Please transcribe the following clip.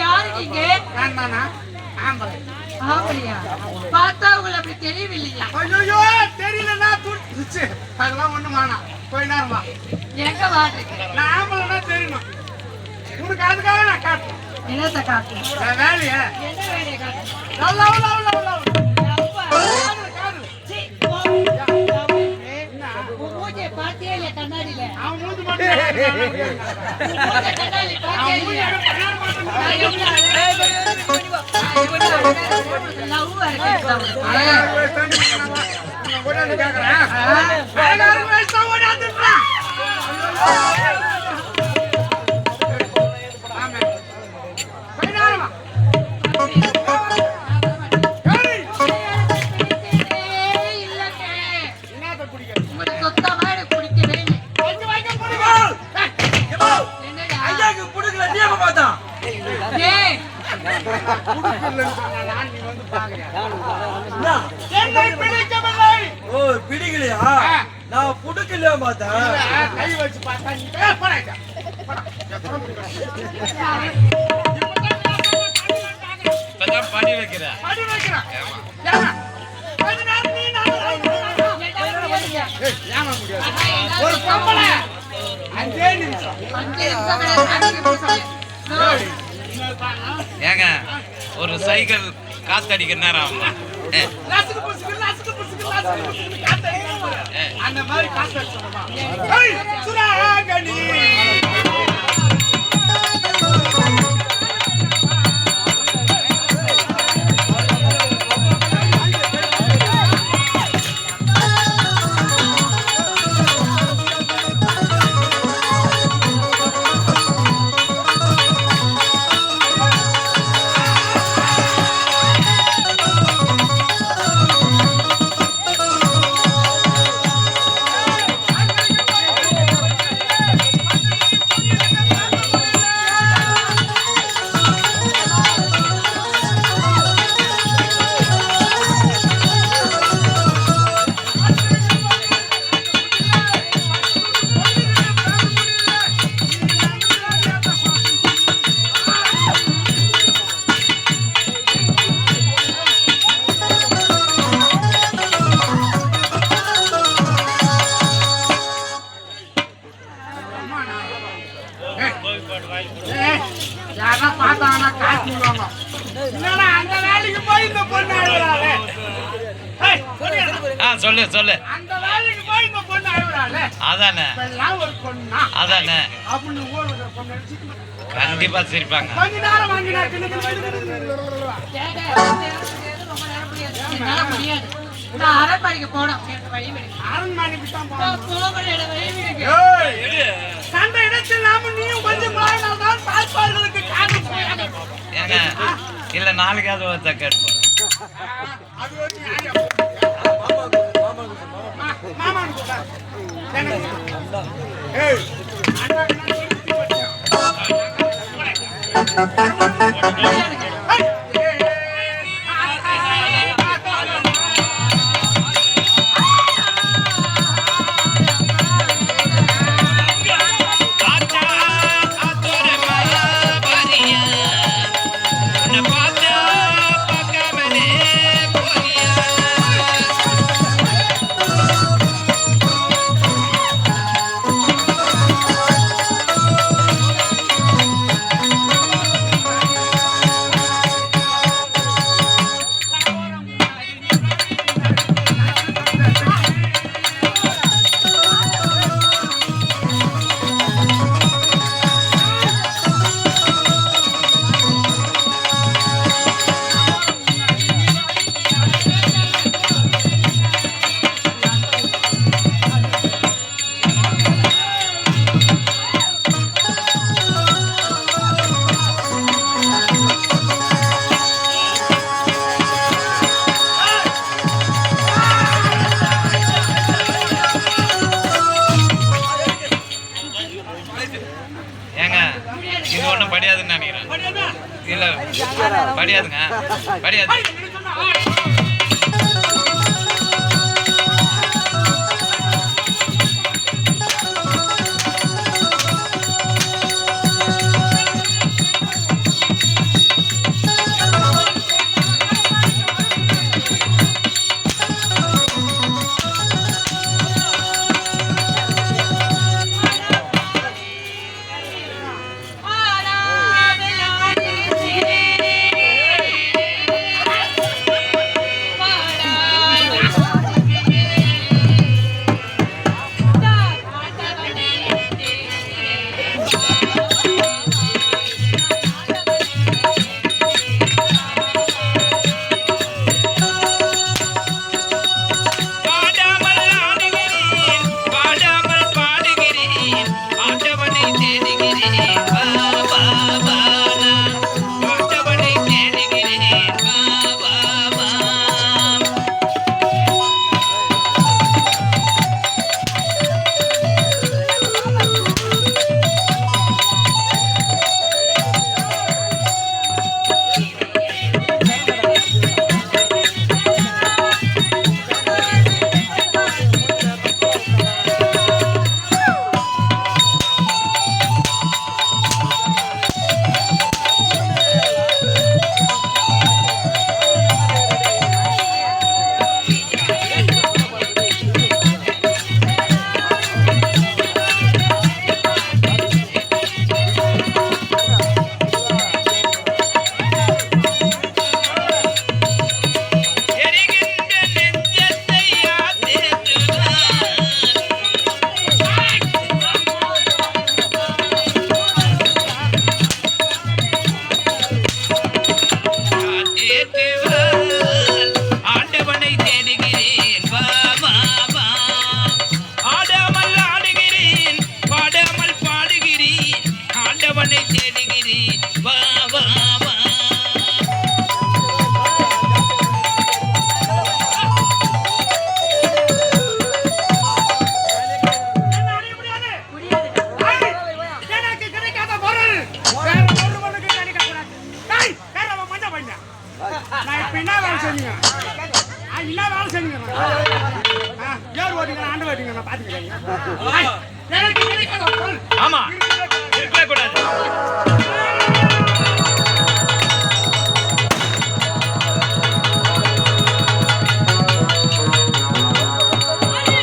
யாரு நீங்க? பார்த்தா உங்களை அப்படி தெரியவில்லையா? ஐயோ தெரியலன்னா அதெல்லாம் ஒண்ணு வேணாம். போய் நேரமா எங்க வாட்டுக்கு நான் ஆம்பளைன்னா தெரியணும். உனக்கு அதுக்காக நான் காட்டுறேன். என்னத்த காட்டுறேன்? வேலைய என்ன வேலையை காட்டுறேன்? பாத்தியா இல்ல கண்ணாடியில? அவன் மூஞ்சி மட்டும் கண்ணாடி பிடிக்கலையா? நான் புடுக்கலையா பார்த்தேன். கை வச்சு பார்த்தா படி வைக்கிறேன். ஒரு பொம்பளை 5 நிமிஷம் ஏங்க ஒரு சைக்கிள் காத்தடிக்க நேரம் ஆகும். அந்த மாதிரி காசு யாரா பார்த்தாங்கன்னா காசு இல்லைன்னா அந்த வேலைக்கு போய் இந்த பொண்ணு அழுகுறாளே. சொல்லு சொல்லு. அந்த வேலைக்கு போய் இந்த பொண்ணு அழுகுறாளே. அதானே எல்லாம் ஒரு பொண்ணா? அதானே அப்படின்னு ஊர்ல பொண்ணு கண்டிப்பா சிரிப்பாங்க. கொஞ்ச நேரம் வாங்கினா அரண்மனைக்கு போனோம். அரண்மனைக்கு தான் ஏங்க அந்த இடத்தில் நாம நீயும் கொஞ்சம் மாறினால்தான் தாய்ப்பார்களுக்கு காது போயாங்க. ஏங்க இல்ல நாளைக்காவது ஒருத்த கேட்போம். அது ஒரு நியாயம். மாமான்னு கூட்டா ஏய் இது ஒன்றும் படியாதுன்னு நினைக்கிறேன். இல்லை படியாதுங்க, படியாது. நான் இப்ப என்ன வேலை செஞ்சீங்க என்ன வேலை செஞ்சீங்க ஏர் ஓட்டிங்க ஆண்டு ஓட்டிங்க நான் பாத்துக்கிறேன் எனக்கு கிடைக்காத பொருள் ஆமா